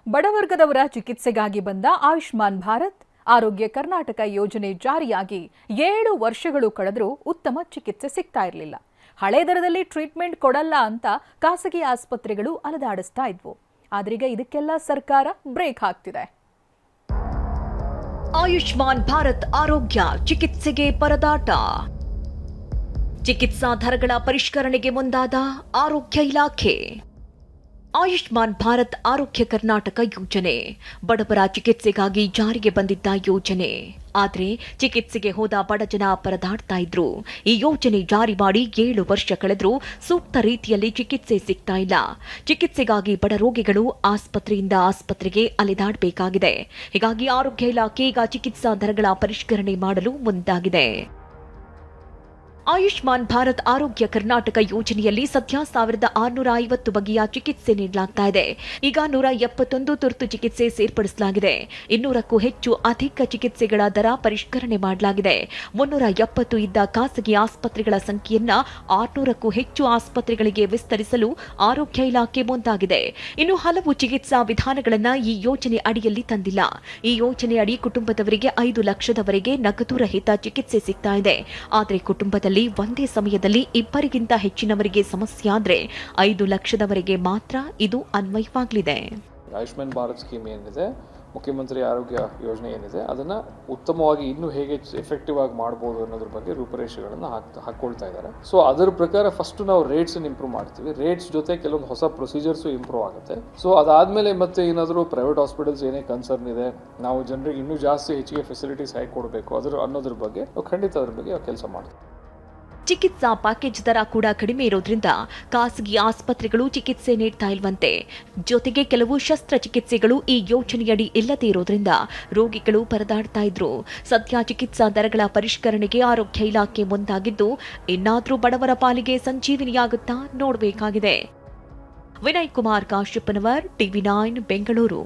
ಬಡವರ್ಗದವರ ಚಿಕಿತ್ಸೆಗಾಗಿ ಬಂದ ಆಯುಷ್ಮಾನ್ ಭಾರತ್ ಆರೋಗ್ಯ ಕರ್ನಾಟಕ ಯೋಜನೆ ಜಾರಿಯಾಗಿ 7 ವರ್ಷಗಳು ಕಳೆದರೂ ಉತ್ತಮ ಚಿಕಿತ್ಸೆ ಸಿಗ್ತಾ ಇರಲಿಲ್ಲ. ಹಳೆ ದರದಲ್ಲಿ ಟ್ರೀಟ್ಮೆಂಟ್ ಕೊಡಲ್ಲ ಅಂತ ಖಾಸಗಿ ಆಸ್ಪತ್ರೆಗಳು ಅಲದಾಡಿಸ್ತಾ ಇದ್ವು. ಆದ್ರೀಗ ಇದಕ್ಕೆಲ್ಲ ಸರ್ಕಾರ ಬ್ರೇಕ್ ಹಾಕ್ತಿದೆ. ಆಯುಷ್ಮಾನ್ ಭಾರತ್ ಆರೋಗ್ಯ ಚಿಕಿತ್ಸೆಗೆ ಪರದಾಟ. ಚಿಕಿತ್ಸಾ ದರಗಳ ಪರಿಷ್ಕರಣೆಗೆ ಮುಂದಾದ ಆರೋಗ್ಯ ಇಲಾಖೆ. ಆಯುಷ್ಮಾನ್ ಭಾರತ್ ಆರೋಗ್ಯ ಕರ್ನಾಟಕ ಯೋಜನೆ ಬಡವರ ಚಿಕಿತ್ಸೆಗಾಗಿ ಜಾರಿಗೆ ಬಂದಿದ್ದ ಯೋಜನೆ. ಆದರೆ ಚಿಕಿತ್ಸೆಗೆ ಹೋದ ಬಡ ಜನ ಪರದಾಡ್ತಾ ಇದ್ರು. ಈ ಯೋಜನೆ ಜಾರಿ ಮಾಡಿ 7 ವರ್ಷ ಕಳೆದ್ರೂ ಸೂಕ್ತ ರೀತಿಯಲ್ಲಿ ಚಿಕಿತ್ಸೆ ಸಿಗ್ತಾ ಇಲ್ಲ. ಚಿಕಿತ್ಸೆಗಾಗಿ ಬಡ ರೋಗಿಗಳು ಆಸ್ಪತ್ರೆಯಿಂದ ಆಸ್ಪತ್ರೆಗೆ ಅಲೆದಾಡಬೇಕಾಗಿದೆ. ಹೀಗಾಗಿ ಆರೋಗ್ಯ ಇಲಾಖೆ ಈಗ ಚಿಕಿತ್ಸಾ ದರಗಳ ಪರಿಷ್ಕರಣೆ ಮಾಡಲು ಮುಂದಾಗಿದೆ. ಆಯುಷ್ಮಾನ್ ಭಾರತ್ ಆರೋಗ್ಯ ಕರ್ನಾಟಕ ಯೋಜನೆಯಲ್ಲಿ ಸದ್ಯ 1650 ಬಗೆಯ ಚಿಕಿತ್ಸೆ ನೀಡಲಾಗ್ತಾ ಇದೆ. ಈಗ 171 ತುರ್ತು ಚಿಕಿತ್ಸೆ ಸೇರ್ಪಡಿಸಲಾಗಿದೆ. 200ಕ್ಕೂ ಹೆಚ್ಚು ಅಧಿಕ ಚಿಕಿತ್ಸೆಗಳ ದರ ಪರಿಷ್ಕರಣೆ ಮಾಡಲಾಗಿದೆ. 370 ಇದ್ದ ಖಾಸಗಿ ಆಸ್ಪತ್ರೆಗಳ ಸಂಖ್ಯೆಯನ್ನ 600ಕ್ಕೂ ಹೆಚ್ಚು ಆಸ್ಪತ್ರೆಗಳಿಗೆ ವಿಸ್ತರಿಸಲು ಆರೋಗ್ಯ ಇಲಾಖೆ ಮುಂದಾಗಿದೆ. ಇನ್ನು ಹಲವು ಚಿಕಿತ್ಸಾ ವಿಧಾನಗಳನ್ನ ಈ ಯೋಜನೆ ಅಡಿಯಲ್ಲಿ ತಂದಿಲ್ಲ. ಈ ಯೋಜನೆ ಅಡಿ ಕುಟುಂಬದವರಿಗೆ 5 ಲಕ್ಷದವರೆಗೆ ನಗದು ರಹಿತ ಚಿಕಿತ್ಸೆ ಸಿಗ್ತಾ ಇದೆ. ಆದರೆ ಕುಟುಂಬದಲ್ಲಿ ಒಂದೇ ಸಮಯದಲ್ಲಿ ಇಬ್ಬರಿಗಿಂತ ಹೆಚ್ಚಿನವರಿಗೆ ಸಮಸ್ಯೆ ಆದರೆ 5 ಲಕ್ಷದವರೆಗೆ ಮಾತ್ರ ಇದು ಅನ್ವಯವಾಗಲಿದೆ. ಆಯುಷ್ಮಾನ್ ಭಾರತ್ ಸ್ಕೀಮ್ ಏನಿದೆ, ಮುಖ್ಯಮಂತ್ರಿ ಆರೋಗ್ಯ ಯೋಜನೆ ಏನಿದೆ, ಅದನ್ನು ಉತ್ತಮವಾಗಿ ಇನ್ನೂ ಹೇಗೆ ಎಫೆಕ್ಟಿವ್ ಆಗಿ ಮಾಡ್ಬೋದು ಅನ್ನೋದ್ರ ಬಗ್ಗೆ ರೂಪರೇಷೆಗಳನ್ನು ಹಾಕ್ಕೊಳ್ತಾ ಇದ್ದಾರೆ. ಸೊ ಅದರ ಪ್ರಕಾರ ಫಸ್ಟ್ ನಾವು ರೇಟ್ಸ್ ಇಂಪ್ರೂವ್ ಮಾಡ್ತೀವಿ. ರೇಟ್ಸ್ ಜೊತೆ ಕೆಲವೊಂದು ಹೊಸ ಪ್ರೊಸೀಜರ್ಸು ಇಂಪ್ರೂವ್ ಆಗುತ್ತೆ. ಸೊ ಅದಾದಮೇಲೆ ಮತ್ತೆ ಏನಾದರೂ ಪ್ರೈವೇಟ್ ಹಾಸ್ಪಿಟಲ್ಸ್ ಏನೇ ಕನ್ಸರ್ನ್ ಇದೆ, ನಾವು ಜನರಿಗೆ ಇನ್ನೂ ಜಾಸ್ತಿ ಹೆಚ್ಚಿಗೆ ಫೆಸಿಲಿಟೀಸ್ ಹೇಗೆ ಕೊಡಬೇಕು ಅನ್ನೋದ್ರ ಬಗ್ಗೆ ನಾವು ಖಂಡಿತ ಅದ್ರ ಬಗ್ಗೆ ಕೆಲಸ ಮಾಡ್ತೀವಿ. ಚಿಕಿತ್ಸಾ ಪ್ಯಾಕೇಜ್ ದರ ಕೂಡ ಕಡಿಮೆ ಇರೋದ್ರಿಂದ ಖಾಸಗಿ ಆಸ್ಪತ್ರೆಗಳು ಚಿಕಿತ್ಸೆ ನೀಡ್ತಾ ಇಲ್ವಂತೆ. ಜೊತೆಗೆ ಕೆಲವು ಶಸ್ತ್ರಚಿಕಿತ್ಸೆಗಳು ಈ ಯೋಜನೆಯಡಿ ಇಲ್ಲದೇ ಇರೋದ್ರಿಂದ ರೋಗಿಗಳು ಪರದಾಡ್ತಾ ಇದ್ರು. ಸದ್ಯ ಚಿಕಿತ್ಸಾ ದರಗಳ ಪರಿಷ್ಕರಣೆಗೆ ಆರೋಗ್ಯ ಇಲಾಖೆ ಮುಂದಾಗಿದ್ದು, ಇನ್ನಾದ್ರೂ ಬಡವರ ಪಾಲಿಗೆ ಸಂಜೀವಿನಿಯಾಗುತ್ತಾ ನೋಡಬೇಕಾಗಿದೆ. ವಿನಯ್ ಕುಮಾರ್ ಕಾಶ್ಯಪ್ಪನವರ್, TV9 ಬೆಂಗಳೂರು.